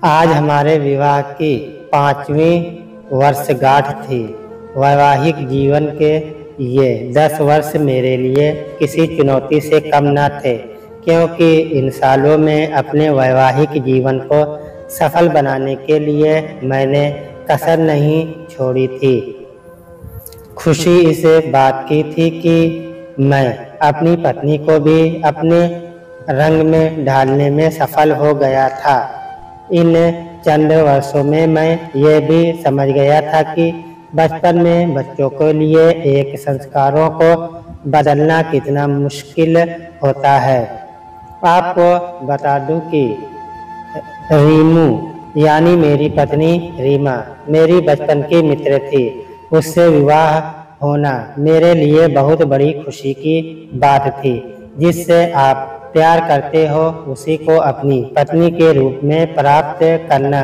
आज हमारे विवाह की 5वीं वर्षगांठ थी। वैवाहिक जीवन के ये 10 वर्ष मेरे लिए किसी चुनौती से कम न थे, क्योंकि इन सालों में अपने वैवाहिक जीवन को सफल बनाने के लिए मैंने कसर नहीं छोड़ी थी। खुशी इस बात की थी कि मैं अपनी पत्नी को भी अपने रंग में ढालने में सफल हो गया था। इन चंद वर्षों में मैं ये भी समझ गया था कि बचपन में बच्चों के लिए एक संस्कारों को बदलना कितना मुश्किल होता है। आपको बता दूं कि रीमू यानी मेरी पत्नी रीमा मेरी बचपन की मित्र थी। उससे विवाह होना मेरे लिए बहुत बड़ी खुशी की बात थी। जिससे आप प्यार करते हो उसी को अपनी पत्नी के रूप में प्राप्त करना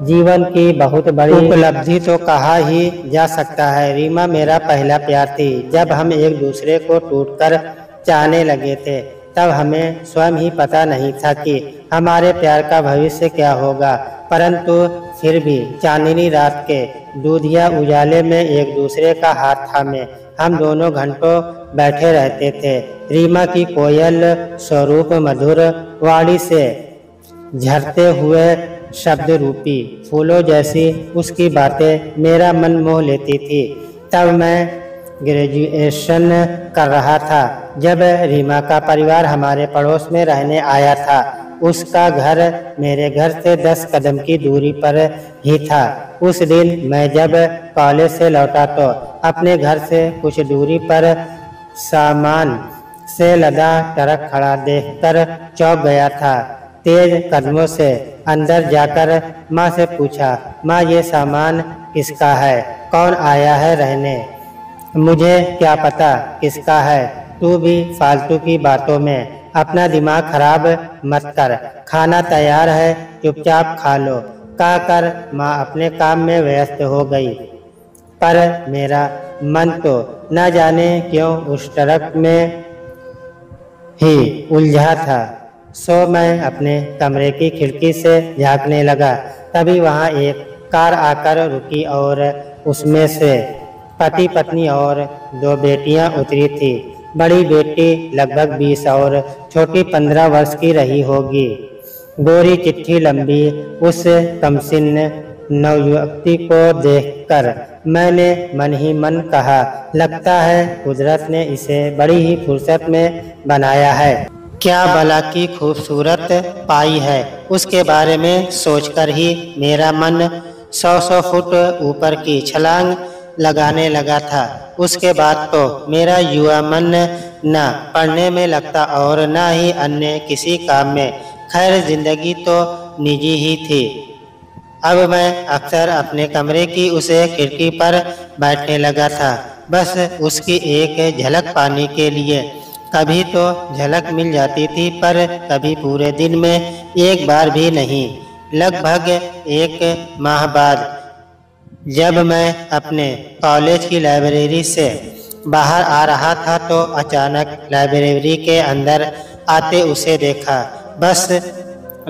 जीवन की बहुत बड़ी उपलब्धि तो कहा ही जा सकता है। रीमा मेरा पहला प्यार थी। जब हम एक दूसरे को टूटकर चाहने लगे थे तब हमें स्वयं ही पता नहीं था कि हमारे प्यार का भविष्य क्या होगा, परंतु फिर भी चांदनी रात के दूधिया उजाले में एक दूसरे का हाथ थामे हम दोनों घंटों बैठे रहते थे। रीमा की कोयल स्वरूप मधुर वाणी से झरते हुए शब्द रूपी फूलों जैसी उसकी बातें मेरा मन मोह लेती थी। तब मैं ग्रेजुएशन कर रहा था जब रीमा का परिवार हमारे पड़ोस में रहने आया था। उसका घर मेरे घर से 10 कदम की दूरी पर ही था। उस दिन मैं जब कॉलेज से लौटा तो अपने घर से कुछ दूरी पर सामान से लदा ट्रक खड़ा देखकर चौंक गया था। तेज कदमों से अंदर जाकर माँ से पूछा, माँ ये सामान किसका है? कौन आया है रहने? मुझे क्या पता किसका है, तू भी फालतू की बातों में अपना दिमाग खराब मत कर। खाना तैयार है, चुपचाप खा लो कहकर माँ अपने काम में व्यस्त हो गई। पर मेरा मन तो न जाने क्यों उस ट्रक में ही उलझा था। सो मैं अपने कमरे की खिड़की से झांकने लगा। तभी वहाँ एक कार आकर रुकी और उसमें से पति पत्नी और 2 बेटियां उतरी थी। बड़ी बेटी लगभग 20 और छोटी 15 वर्ष की रही होगी। गोरी चिट्ठी लंबी उस कमसिन नवयुवती को देखकर मैंने मन ही मन कहा, लगता है कुदरत ने इसे बड़ी ही फुर्सत में बनाया है। क्या भला की खूबसूरत पाई है। उसके बारे में सोचकर ही मेरा मन 100 फुट ऊपर की छलांग लगाने लगा था। उसके बाद तो मेरा युवा मन न पढ़ने में लगता और न ही अन्य किसी काम में। खैर जिंदगी तो निजी ही थी। अब मैं अक्सर अपने कमरे की उस खिड़की पर बैठने लगा था, बस उसकी एक झलक पाने के लिए। कभी तो झलक मिल जाती थी पर कभी पूरे दिन में एक बार भी नहीं। लगभग 1 माह बाद जब मैं अपने कॉलेज की लाइब्रेरी से बाहर आ रहा था तो अचानक लाइब्रेरी के अंदर आते उसे देखा। बस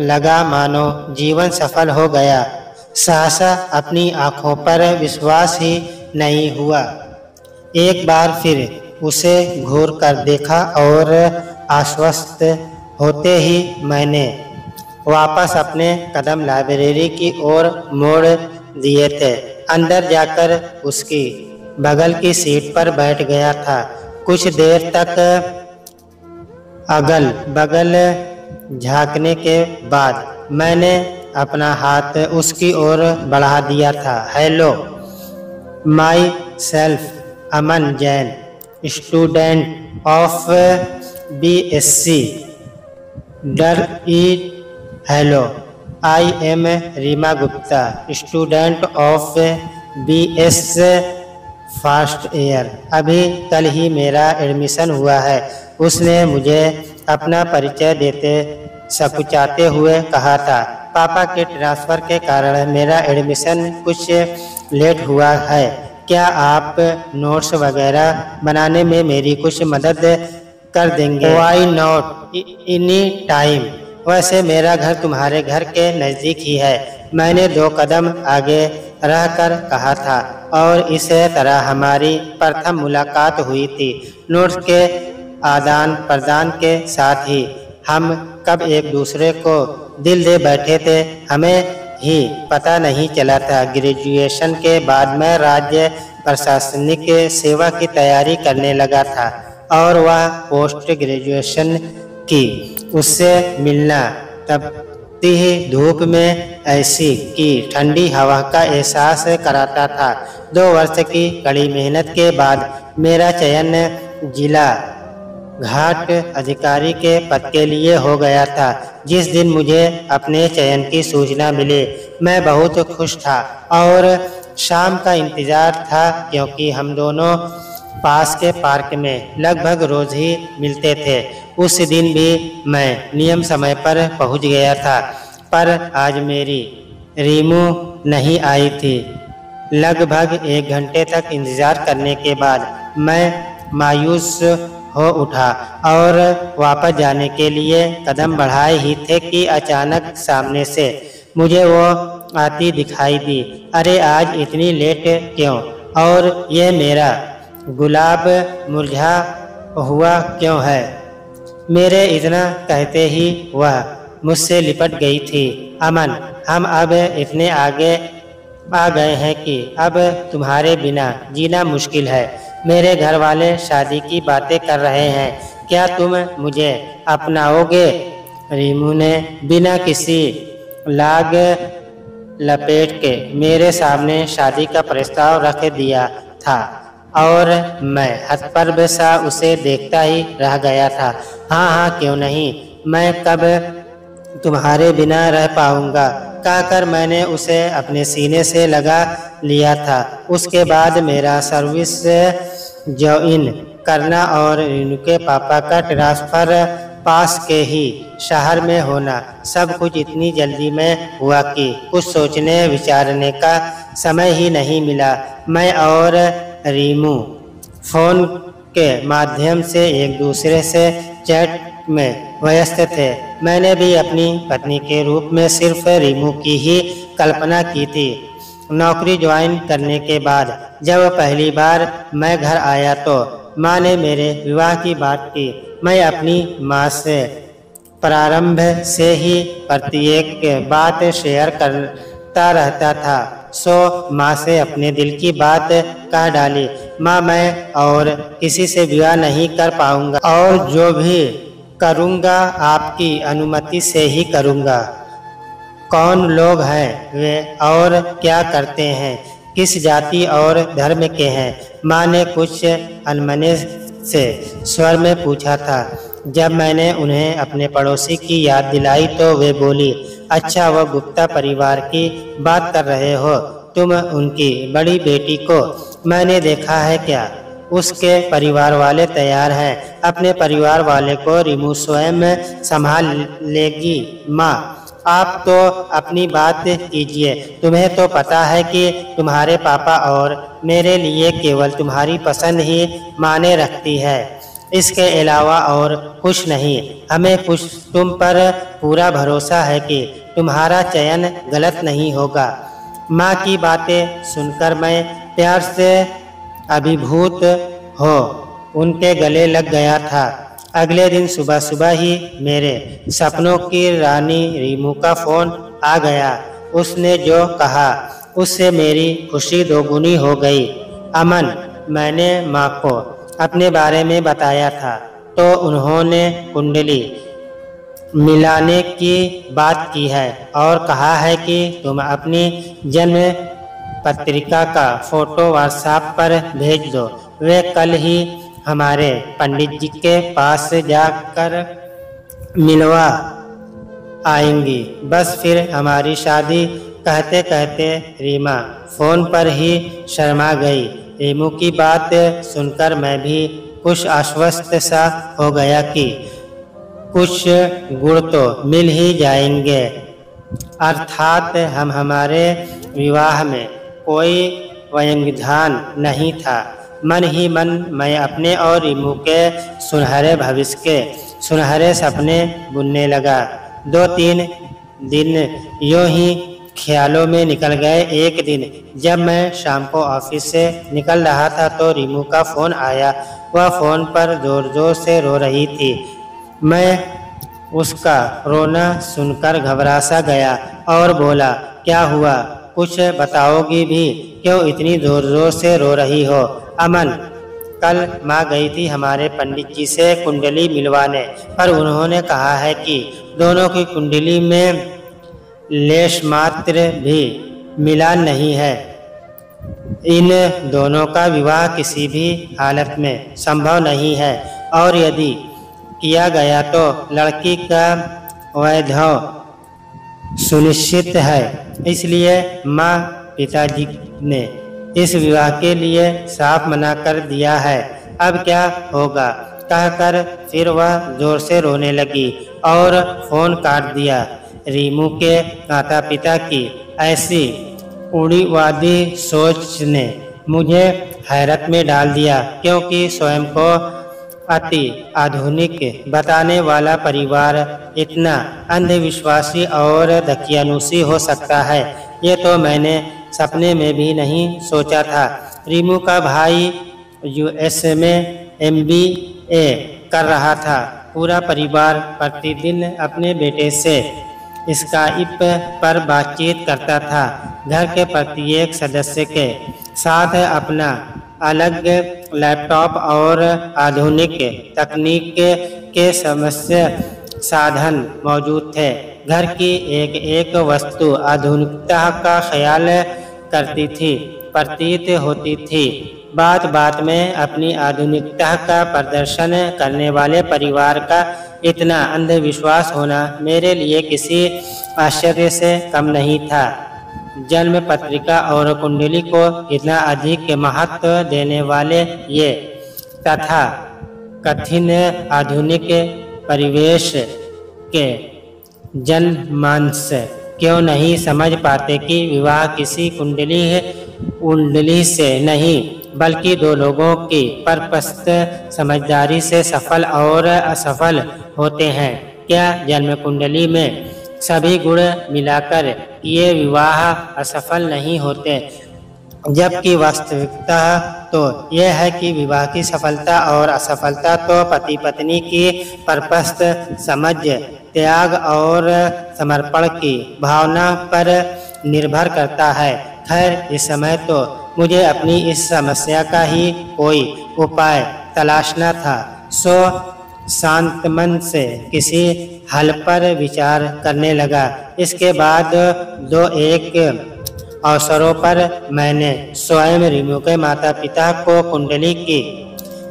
लगा मानो जीवन सफल हो गया। सहसा अपनी आंखों पर विश्वास ही नहीं हुआ। एक बार फिर उसे घूर कर देखा और आश्वस्त होते ही मैंने वापस अपने कदम लाइब्रेरी की ओर मोड़ दिए थे। अंदर जाकर उसकी बगल की सीट पर बैठ गया था। कुछ देर तक अगल बगल झांकने के बाद मैंने अपना हाथ उसकी ओर बढ़ा दिया था। Hello, myself Aman Jain, student of BSc hello, I am Reema Gupta, student of BS first year. अभी कल ही मेरा एडमिशन हुआ है। उसने मुझे अपना परिचय देते सकुचाते हुए कहा था, पापा के ट्रांसफ़र के कारण मेरा एडमिशन कुछ लेट हुआ है। क्या आप नोट्स वगैरह बनाने में मेरी कुछ मदद कर देंगे? Why not, any time. वैसे मेरा घर तुम्हारे घर के नज़दीक ही है, मैंने 2 कदम आगे रहकर कहा था और इस तरह हमारी प्रथम मुलाकात हुई थी। नोट्स के आदान प्रदान के साथ ही हम कब एक दूसरे को दिल दे बैठे थे हमें ही पता नहीं चला था। ग्रेजुएशन के बाद मैं राज्य प्रशासनिक सेवा की तैयारी करने लगा था और वह पोस्ट ग्रेजुएशन की उससे मिलना तपती ही धूप में ऐसी कि ठंडी हवा का एहसास कराता था। 2 वर्ष की कड़ी मेहनत के बाद मेरा चयन जिला घाट अधिकारी के पद के लिए हो गया था। जिस दिन मुझे अपने चयन की सूचना मिली मैं बहुत खुश था और शाम का इंतजार था, क्योंकि हम दोनों पास के पार्क में लगभग रोज ही मिलते थे। उस दिन भी मैं नियम समय पर पहुंच गया था, पर आज मेरी रीमू नहीं आई थी। लगभग 1 घंटे तक इंतजार करने के बाद मैं मायूस हो उठा और वापस जाने के लिए कदम बढ़ाए ही थे कि अचानक सामने से मुझे वो आती दिखाई दी। अरे आज इतनी लेट क्यों? और ये मेरा गुलाब मुरझा हुआ क्यों है? मेरे इतना कहते ही वह मुझसे लिपट गई थी। अमन, हम अब इतने आगे आ गए हैं कि अब तुम्हारे बिना जीना मुश्किल है। मेरे घर वाले शादी की बातें कर रहे हैं, क्या तुम मुझे अपनाओगे? रीमू ने बिना किसी लाग लपेट के मेरे सामने शादी का प्रस्ताव रख दिया था और मैं हतप्रभ सा उसे देखता ही रह गया था। हाँ हाँ, क्यों नहीं, मैं कब तुम्हारे बिना रह पाऊंगा कहकर मैंने उसे अपने सीने से लगा लिया था। उसके बाद मेरा सर्विस ज्वाइन करना और रीनू के पापा का ट्रांसफ़र पास के ही शहर में होना, सब कुछ इतनी जल्दी में हुआ कि कुछ सोचने विचारने का समय ही नहीं मिला। मैं और रीमू फ़ोन के माध्यम से एक दूसरे से चैट में व्यस्त थे। मैंने भी अपनी पत्नी के रूप में सिर्फ रीमू की ही कल्पना की थी। नौकरी ज्वाइन करने के बाद जब पहली बार मैं घर आया तो माँ ने मेरे विवाह की बात की। मैं अपनी माँ से प्रारंभ से ही प्रत्येक बात शेयर करता रहता था, सो माँ से अपने दिल की बात कह डाली। माँ, मैं और किसी से विवाह नहीं कर पाऊंगा और जो भी करूंगा आपकी अनुमति से ही करूंगा। कौन लोग हैं वे और क्या करते हैं, किस जाति और धर्म के हैं? माँ ने कुछ अनमने से स्वर में पूछा था। जब मैंने उन्हें अपने पड़ोसी की याद दिलाई तो वे बोली, अच्छा, वह गुप्ता परिवार की बात कर रहे हो तुम? उनकी बड़ी बेटी को मैंने देखा है क्या? उसके परिवार वाले तैयार हैं। अपने परिवार वाले को रीमू स्वयं संभाल लेगी। माँ, आप तो अपनी बात कीजिए। तुम्हें तो पता है कि तुम्हारे पापा और मेरे लिए केवल तुम्हारी पसंद ही मायने रखती है, इसके अलावा और कुछ नहीं। हमें कुछ तुम पर पूरा भरोसा है कि तुम्हारा चयन गलत नहीं होगा। माँ की बातें सुनकर मैं प्यार से अभिभूत हो उनके गले लग गया था। अगले दिन सुबह सुबह ही मेरे सपनों की रानी रीमू का फ़ोन आ गया। उसने जो कहा उससे मेरी खुशी दोगुनी हो गई। अमन, मैंने माँ को अपने बारे में बताया था तो उन्होंने कुंडली मिलाने की बात की है और कहा है कि तुम अपनी जन्म पत्रिका का फ़ोटो व्हाट्सएप पर भेज दो। वे कल ही हमारे पंडित जी के पास जाकर मिलवा आएंगी। बस फिर हमारी शादी। कहते कहते रीमा फ़ोन पर ही शर्मा गई। रीमू की बात सुनकर मैं भी कुछ आश्वस्त सा हो गया कि कुछ गुण तो मिल ही जाएंगे। अर्थात हम हमारे विवाह में कोई व्यवधान नहीं था। मन ही मन मैं अपने और रीमू के सुनहरे भविष्य के सुनहरे सपने बुनने लगा। 2-3 दिन यूँ ही ख्यालों में निकल गए। एक दिन जब मैं शाम को ऑफिस से निकल रहा था तो रीमू का फ़ोन आया। वह फ़ोन पर ज़ोर ज़ोर से रो रही थी। मैं उसका रोना सुनकर घबरा सा गया और बोला, क्या हुआ, कुछ बताओगी भी? क्यों इतनी ज़ोर ज़ोर से रो रही हो? अमन, कल माँ गई थी हमारे पंडित जी से कुंडली मिलवाने, पर उन्होंने कहा है कि दोनों की कुंडली में लेश मात्र भी मिलान नहीं है। इन दोनों का विवाह किसी भी हालत में संभव नहीं है और यदि किया गया तो लड़की का वैधव सुनिश्चित है। इसलिए माँ पिताजी ने इस विवाह के लिए साफ मना कर दिया है। अब क्या होगा? कहकर फिर वह जोर से रोने लगी और फ़ोन काट दिया। रीमू के माता पिता की ऐसी उड़ीवादी सोच ने मुझे हैरत में डाल दिया, क्योंकि स्वयं को अति आधुनिक बताने वाला परिवार इतना अंधविश्वासी और दकियानुसी हो सकता है, ये तो मैंने सपने में भी नहीं सोचा था। रीमू का भाई यूएस में MBA कर रहा था। पूरा परिवार प्रतिदिन अपने बेटे से स्काइप पर बातचीत करता था। घर के प्रत्येक सदस्य के साथ अपना अलग लैपटॉप और आधुनिक तकनीक के समस्य साधन मौजूद थे। घर की एक एक वस्तु आधुनिकता का ख्याल करती थी, प्रतीत होती थी। बात बात में अपनी आधुनिकता का प्रदर्शन करने वाले परिवार का इतना अंधविश्वास होना मेरे लिए किसी आश्चर्य से कम नहीं था। जन्म पत्रिका और कुंडली को इतना अधिक महत्व देने वाले ये तथा कठिन आधुनिक परिवेश के जनमानस क्यों नहीं समझ पाते कि विवाह किसी कुंडली से नहीं बल्कि दो लोगों की परस्पर समझदारी से सफल और असफल होते हैं। क्या जन्म कुंडली में सभी गुण मिलाकर ये विवाह असफल नहीं होते? जबकि वास्तविकता तो यह है कि विवाह की सफलता और असफलता तो पति पत्नी की परस्पर समझ, त्याग और समर्पण की भावना पर निर्भर करता है। खैर, इस समय तो मुझे अपनी इस समस्या का ही कोई उपाय तलाशना था। सो शांत मन से किसी हल पर विचार करने लगा। इसके बाद दो एक अवसरों पर मैंने स्वयं रीमू के माता पिता को कुंडली की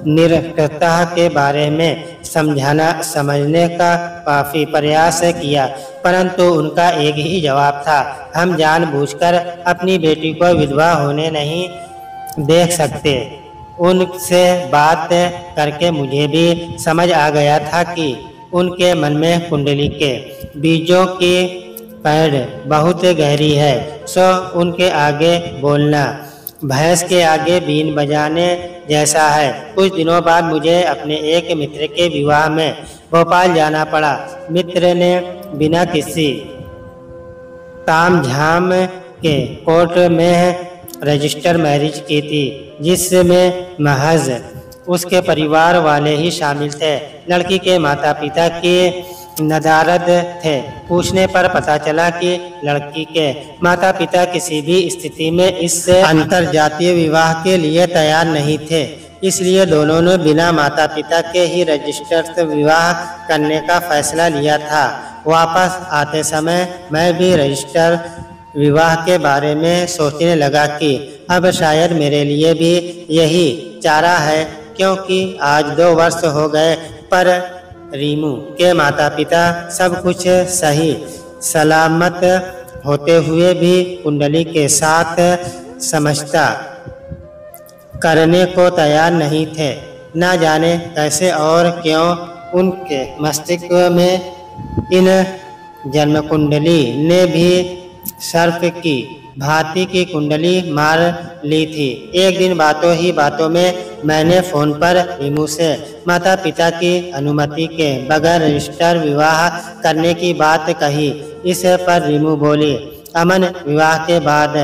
निरर्थकता के बारे में समझने का काफ़ी प्रयास किया, परंतु उनका एक ही जवाब था, हम जानबूझकर अपनी बेटी को विधवा होने नहीं देख सकते। उनसे बात करके मुझे भी समझ आ गया था कि उनके मन में कुंडली के बीजों की पैड़ बहुत गहरी है। सो उनके आगे बोलना भैंस के आगे बीन बजाने जैसा है। कुछ दिनों बाद मुझे अपने एक मित्र के विवाह में भोपाल जाना पड़ा। मित्र ने बिना किसी तामझाम के कोर्ट में रजिस्टर मैरिज की थी, जिसमें महज उसके परिवार वाले ही शामिल थे। लड़की के माता पिता की नदारद थे। पूछने पर पता चला कि लड़की के माता पिता किसी भी स्थिति में इस अंतरजातीय विवाह के लिए तैयार नहीं थे। इसलिए दोनों ने बिना माता पिता के ही रजिस्टर्ड विवाह करने का फैसला लिया था। वापस आते समय मैं भी रजिस्टर विवाह के बारे में सोचने लगा कि अब शायद मेरे लिए भी यही चारा है, क्योंकि आज 2 वर्ष हो गए, पर रीमू के माता पिता सब कुछ सही सलामत होते हुए भी कुंडली के साथ समझौता करने को तैयार नहीं थे। न जाने कैसे और क्यों उनके मस्तिष्क में इन जन्म कुंडली ने भी सर्प की भांति की कुंडली मार ली थी। एक दिन बातों ही बातों में मैंने फ़ोन पर रीमू से माता पिता की अनुमति के बगैर रजिस्टर विवाह करने की बात कही। इस पर रीमू बोली, अमन, विवाह के बाद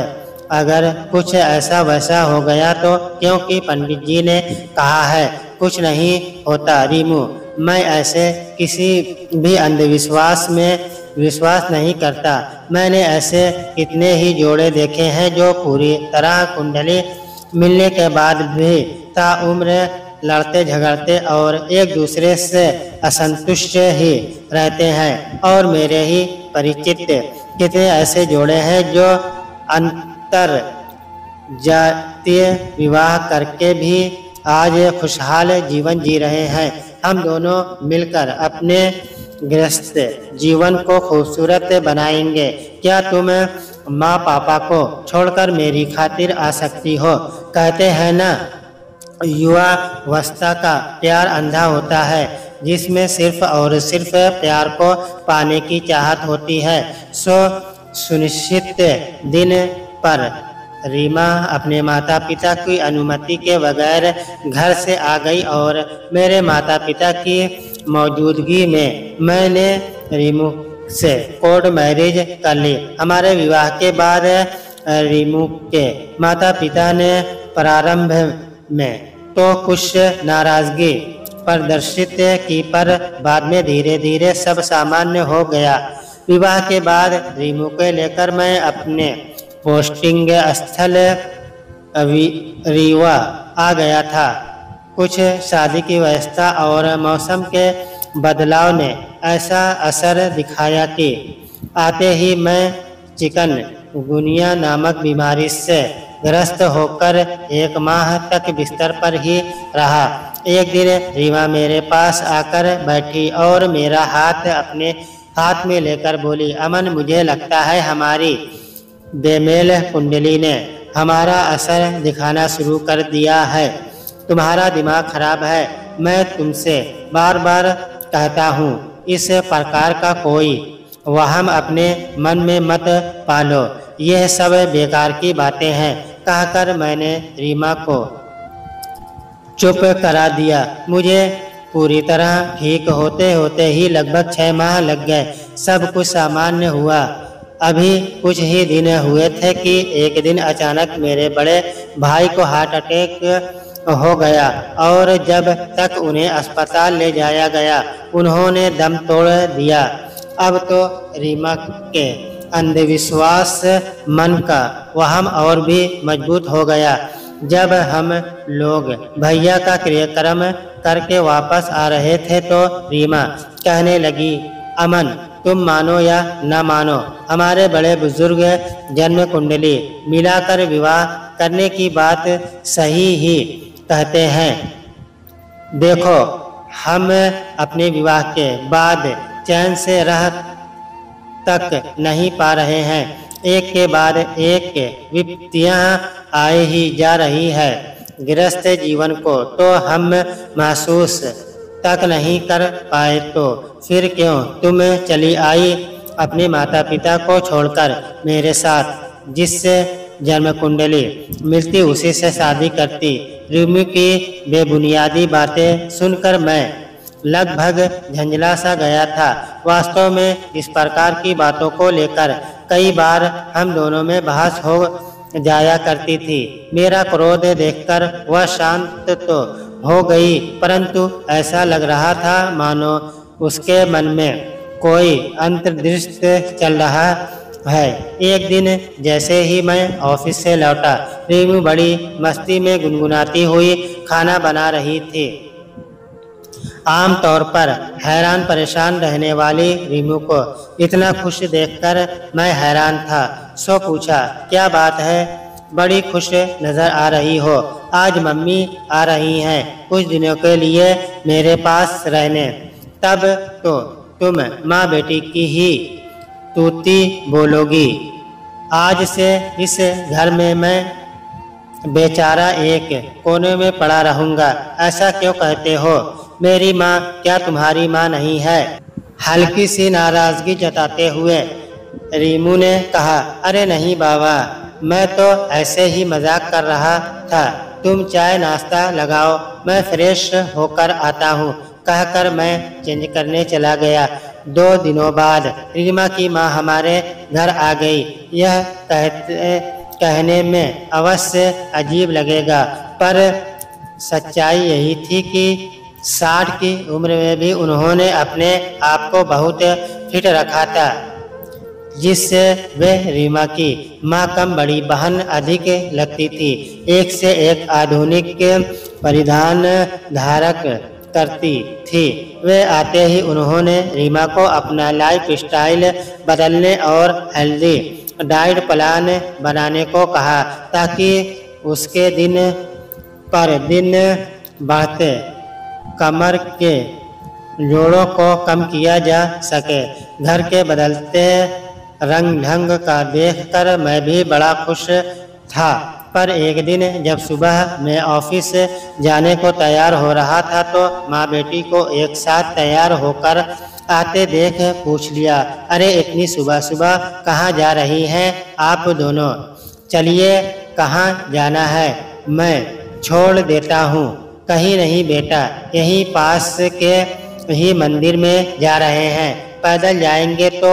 अगर कुछ ऐसा वैसा हो गया तो? क्योंकि पंडित जी ने कहा है कुछ नहीं होता रीमू। मैं ऐसे किसी भी अंधविश्वास में विश्वास नहीं करता। मैंने ऐसे कितने ही जोड़े देखे हैं जो पूरी तरह कुंडली मिलने के बाद भी ताउम्र लड़ते झगड़ते और एक दूसरे से असंतुष्ट ही रहते हैं। और मेरे ही परिचित कितने ऐसे जोड़े हैं जो अंतर जातीय विवाह करके भी आज खुशहाल जीवन जी रहे हैं। हम दोनों मिलकर अपने गृहस्थ जीवन को खूबसूरत बनाएंगे। क्या तुम माँ पापा को छोड़कर मेरी खातिर आ सकती हो? कहते हैं ना, युवावस्था का प्यार अंधा होता है, जिसमें सिर्फ और सिर्फ प्यार को पाने की चाहत होती है। सो सुनिश्चित दिन पर रीमा अपने माता पिता की अनुमति के बगैर घर से आ गई और मेरे माता पिता की मौजूदगी में मैंने रीमू से कोर्ट मैरिज कर ली। हमारे विवाह के बाद रीमू के माता पिता ने प्रारंभ में तो कुछ नाराजगी प्रदर्शित की, पर बाद में धीरे धीरे सब सामान्य हो गया। विवाह के बाद रीमू को लेकर मैं अपने पोस्टिंग स्थल रीवा आ गया था। कुछ शादी की व्यवस्था और मौसम के बदलाव ने ऐसा असर दिखाया कि आते ही मैं चिकन गुनिया नामक बीमारी से ग्रस्त होकर 1 माह तक बिस्तर पर ही रहा। एक दिन रीमा मेरे पास आकर बैठी और मेरा हाथ अपने हाथ में लेकर बोली, अमन, मुझे लगता है हमारी बेमेल कुंडली ने हमारा असर दिखाना शुरू कर दिया है। तुम्हारा दिमाग खराब है। मैं तुमसे बार बार कहता हूँ, इस प्रकार का कोई वहम अपने मन में मत पालो। यह सब बेकार की बातें हैं। कहकर मैंने रीमा को चुप करा दिया। मुझे पूरी तरह ठीक होते होते ही लगभग 6 माह लग गए। सब कुछ सामान्य हुआ। अभी कुछ ही दिन हुए थे कि एक दिन अचानक मेरे बड़े भाई को हार्ट अटैक हो गया और जब तक उन्हें अस्पताल ले जाया गया उन्होंने दम तोड़ दिया। अब तो रीमा के अंधविश्वास मन का वहम और भी मजबूत हो गया। जब हम लोग भैया का क्रियाक्रम करके वापस आ रहे थे तो रीमा कहने लगी, अमन, तुम मानो या न मानो, हमारे बड़े बुजुर्ग जन्म कुंडली मिलाकर विवाह करने की बात सही ही कहते हैं। देखो, हम अपने विवाह के बाद चैन से रह तक नहीं पा रहे हैं। एक के बाद एक विपत्तियां आए ही जा रही है। गृहस्थ जीवन को तो हम महसूस तक नहीं कर पाए तो फिर क्यों तुम चली आई अपने माता पिता को छोड़कर मेरे साथ? जिससे जन्म कुंडली मिलती उसी से शादी करती। रीमू की बेबुनियादी बातें सुनकर मैं लगभग झंझला सा गया था। वास्तव में इस प्रकार की बातों को लेकर कई बार हम दोनों में बहस हो जाया करती थी। मेरा क्रोध देखकर वह शांत तो हो गई, परंतु ऐसा लग रहा था मानो उसके मन में कोई अंतर्दृष्टि चल रहा है। एक दिन जैसे ही मैं ऑफिस से लौटा, रीमू बड़ी मस्ती में गुनगुनाती हुई खाना बना रही थी। आमतौर पर हैरान परेशान रहने वाली रीमू को इतना खुश देखकर मैं हैरान था। सो पूछा, क्या बात है, बड़ी खुश नजर आ रही हो। आज मम्मी आ रही हैं कुछ दिनों के लिए मेरे पास रहने। तब तो तुम माँ बेटी की ही तूती बोलोगी। आज से इस घर में मैं बेचारा एक कोने में पड़ा रहूँगा। ऐसा क्यों कहते हो? मेरी माँ क्या तुम्हारी माँ नहीं है? हल्की सी नाराजगी जताते हुए रीमू ने कहा, अरे नहीं बाबा, मैं तो ऐसे ही मजाक कर रहा था। तुम चाय नाश्ता लगाओ, मैं फ्रेश होकर आता हूँ। कहकर मैं चेंज करने चला गया। 2 दिनों बाद रीमा की माँ हमारे घर आ गई। यह कहने में अवश्य अजीब लगेगा, पर सच्चाई यही थी कि 60 की उम्र में भी उन्होंने अपने आप को बहुत फिट रखा था, जिससे वे रीमा की माँ कम बड़ी बहन अधिक लगती थी। एक से एक आधुनिक परिधान धारक करती थी। वे आते ही उन्होंने रीमा को अपना लाइफ स्टाइल बदलने और हेल्दी डाइट प्लान बनाने को कहा, ताकि उसके दिन पर दिन बढ़ते कमर के जोड़ों को कम किया जा सके। घर के बदलते रंग ढंग का देखकर मैं भी बड़ा खुश था, पर एक दिन जब सुबह मैं ऑफिस जाने को तैयार हो रहा था तो माँ बेटी को एक साथ तैयार होकर आते देख पूछ लिया, अरे इतनी सुबह सुबह कहाँ जा रही हैं आप दोनों? चलिए, कहाँ जाना है, मैं छोड़ देता हूँ। कहीं नहीं बेटा, यहीं पास के ही मंदिर में जा रहे हैं। पैदल जाएंगे तो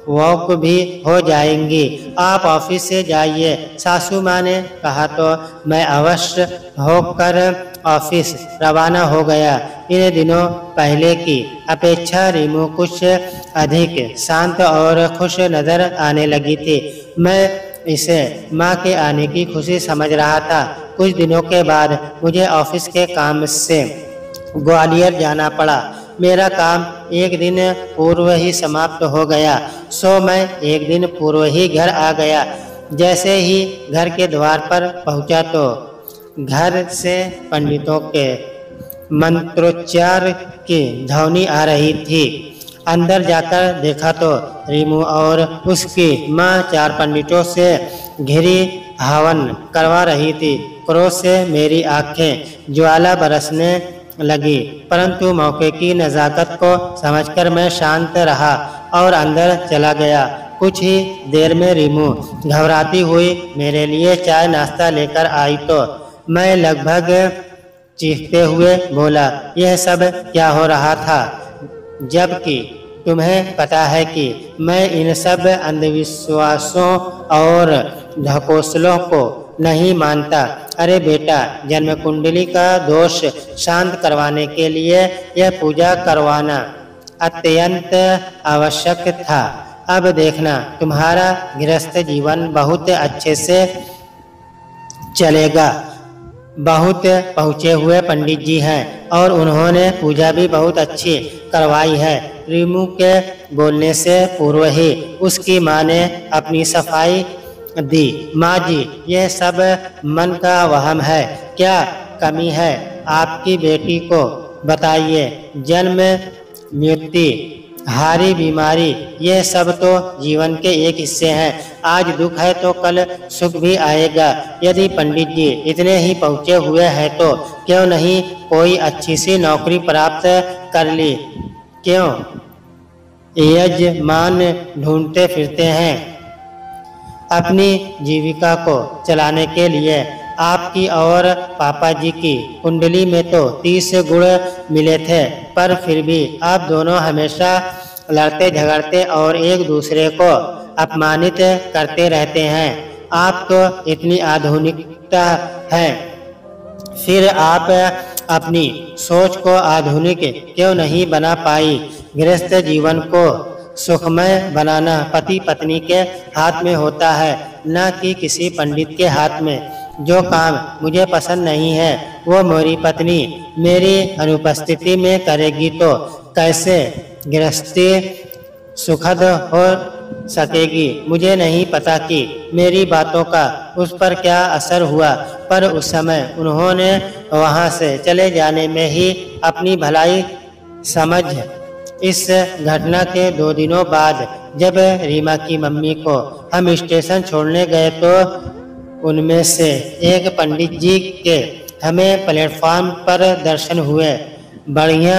वॉक भी हो जाएंगी। आप ऑफिस से जाइए, सासू माँ ने कहा तो मैं अवश्य होकर ऑफिस रवाना हो गया। इन दिनों पहले की अपेक्षा रीमू कुछ अधिक शांत और खुश नजर आने लगी थी। मैं इसे माँ के आने की खुशी समझ रहा था। कुछ दिनों के बाद मुझे ऑफिस के काम से ग्वालियर जाना पड़ा। मेरा काम एक दिन पूर्व ही समाप्त हो गया, सो मैं एक दिन पूर्व ही घर आ गया। जैसे ही घर के द्वार पर पहुंचा तो घर से पंडितों के मंत्रोच्चार की ध्वनि आ रही थी। अंदर जाकर देखा तो रीमू और उसकी माँ 4 पंडितों से घिरी हवन करवा रही थी। क्रोध से मेरी आंखें ज्वाला बरसने लगी, परंतु मौके की नज़ाकत को समझकर मैं शांत रहा और अंदर चला गया। कुछ ही देर में रीमू घबराती हुई मेरे लिए चाय नाश्ता लेकर आई तो मैं लगभग चीखते हुए बोला, यह सब क्या हो रहा था, जबकि तुम्हें पता है कि मैं इन सब अंधविश्वासों और ढकोसलों को नहीं मानता। अरे बेटा, जन्म कुंडली का दोष शांत करवाने के लिए यह पूजा करवाना अत्यंत आवश्यक था। अब देखना, तुम्हारा गृहस्थ जीवन बहुत अच्छे से चलेगा। बहुत पहुँचे हुए पंडित जी हैं और उन्होंने पूजा भी बहुत अच्छी करवाई है। रीमू के बोलने से पूर्व ही उसकी माँ ने अपनी सफाई दी। माँ जी, यह सब मन का वहम है, क्या कमी है आपकी बेटी को बताइए। जन्म मृत्यु हारी बीमारी ये सब तो जीवन के एक हिस्से हैं। आज दुख है तो कल सुख भी आएगा। यदि पंडित जी इतने ही पहुँचे हुए हैं तो क्यों नहीं कोई अच्छी सी नौकरी प्राप्त कर ली? क्यों यजमान ढूंढते फिरते हैं अपनी जीविका को चलाने के लिए? आपकी और पापा जी की कुंडली में तो 30 गुण मिले थे, पर फिर भी आप दोनों हमेशा लड़ते झगड़ते और एक दूसरे को अपमानित करते रहते हैं। आप तो इतनी आधुनिकता है, फिर आप अपनी सोच को आधुनिक क्यों नहीं बना पाई? गृहस्थ जीवन को सुखमय बनाना पति पत्नी के हाथ में होता है, न कि किसी पंडित के हाथ में। जो काम मुझे पसंद नहीं है वो मेरी पत्नी मेरी अनुपस्थिति में करेगी तो कैसे गृहस्थी सुखद हो सकेगी? मुझे नहीं पता कि मेरी बातों का उस पर क्या असर हुआ, पर उस समय उन्होंने वहां से चले जाने में ही अपनी भलाई समझ। इस घटना के 2 दिनों बाद जब रीमा की मम्मी को हम स्टेशन छोड़ने गए तो उनमें से एक पंडित जी के हमें प्लेटफॉर्म पर दर्शन हुए। बढ़िया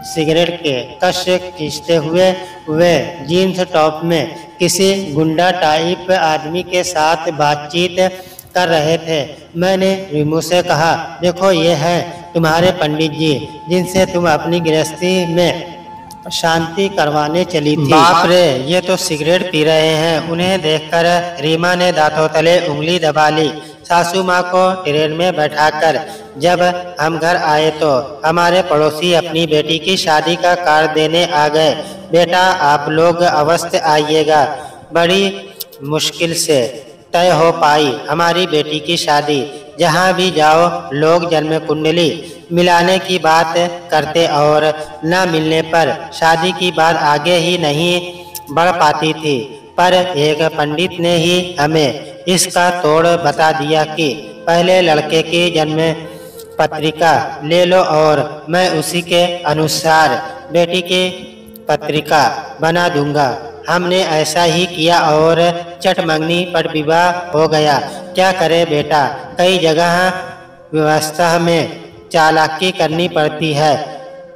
सिगरेट के कश खींचते हुए वे जीन्स टॉप में किसी गुंडा टाइप आदमी के साथ बातचीत कर रहे थे। मैंने रीमू से कहा, देखो ये हैं तुम्हारे पंडित जी जिनसे तुम अपनी गृहस्थी में शांति करवाने चली थी। बाप रे, ये तो सिगरेट पी रहे हैं। उन्हें देखकर रीमा ने दांतों तले उंगली दबा ली। सासू माँ को ट्रेन में बैठाकर जब हम घर आए तो हमारे पड़ोसी अपनी बेटी की शादी का कार्ड देने आ गए। बेटा, आप लोग अवश्य आइएगा। बड़ी मुश्किल से तय हो पाई हमारी बेटी की शादी। जहाँ भी जाओ लोग जन्म कुंडली मिलाने की बात करते और न मिलने पर शादी की बात आगे ही नहीं बढ़ पाती थी। पर एक पंडित ने ही हमें इसका तोड़ बता दिया कि पहले लड़के की जन्म पत्रिका ले लो और मैं उसी के अनुसार बेटी की पत्रिका बना दूंगा। हमने ऐसा ही किया और चटमंगनी पर विवाह हो गया। क्या करे बेटा, कई जगह व्यवस्था में चालाकी करनी पड़ती है।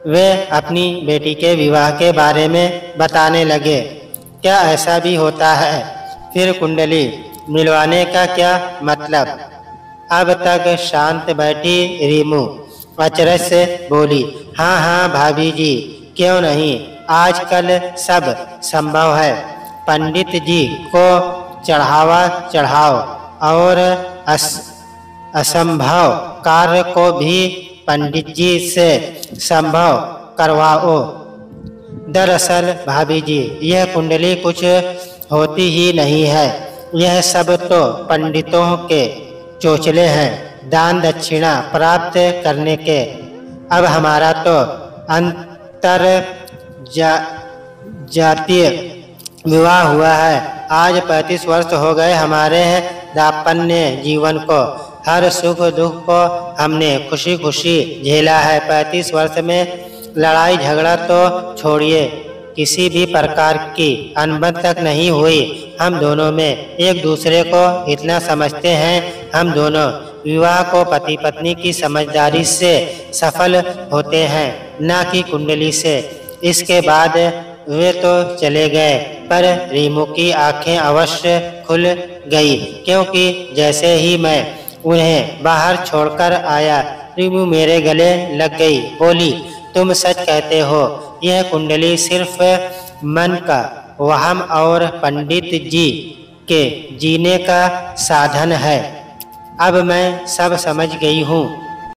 वे अपनी बेटी के विवाह के बारे में बताने लगे। क्या ऐसा भी होता है? फिर कुंडली मिलवाने का क्या मतलब? अब तक शांत बैठी रीमू अचरज से बोली, हाँ हाँ भाभी जी, क्यों नहीं, आजकल सब संभव है। पंडित जी को चढ़ावा चढ़ाओ और असंभव कार्य को भी पंडित जी से संभव करवाओ। दरअसल भाभी जी, यह कुंडली कुछ होती ही नहीं है। यह सब तो पंडितों के चोचले हैं, दान दक्षिणा प्राप्त करने के। अब हमारा तो अंतर जातीय विवाह हुआ है। आज 35 वर्ष हो गए हमारे दाम्पत्य जीवन को। हर सुख दुख को हमने खुशी खुशी झेला है। 35 वर्ष में लड़ाई झगड़ा तो छोड़िए, किसी भी प्रकार की अनबन तक नहीं हुई। हम दोनों में एक दूसरे को इतना समझते हैं। हम दोनों विवाह को पति पत्नी की समझदारी से सफल होते हैं, न कि कुंडली से। इसके बाद वे तो चले गए, पर रीमू की आंखें अवश्य खुल गई, क्योंकि जैसे ही मैं उन्हें बाहर छोड़कर आया, रीमू मेरे गले लग गई। बोली, तुम सच कहते हो, यह कुंडली सिर्फ मन का वहम और पंडित जी के जीने का साधन है। अब मैं सब समझ गई हूँ।